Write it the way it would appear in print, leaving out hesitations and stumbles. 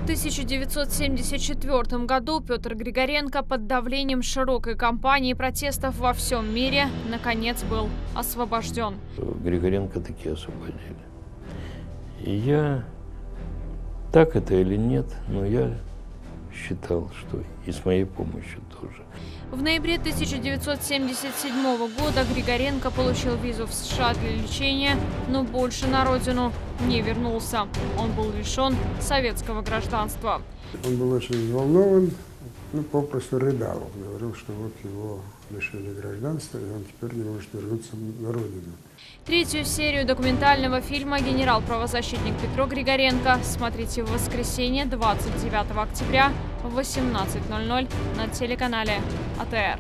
В 1974 году Петр Григоренко под давлением широкой кампании протестов во всем мире наконец был освобожден. Григоренко таки освободили. И я, так это или нет, но я считал, что и с моей помощью тоже. В ноябре 1977 года Григоренко получил визу в США для лечения, но больше на родину не вернулся. Он был лишен советского гражданства. Он был очень взволнован, попросту рыдал. Говорил, что вот его лишили гражданства, и он теперь не может вернуться на родину. Третью серию документального фильма «Генерал-правозащитник Петро Григоренко» смотрите в воскресенье 29 октября в 18:00 на телеканале АТР.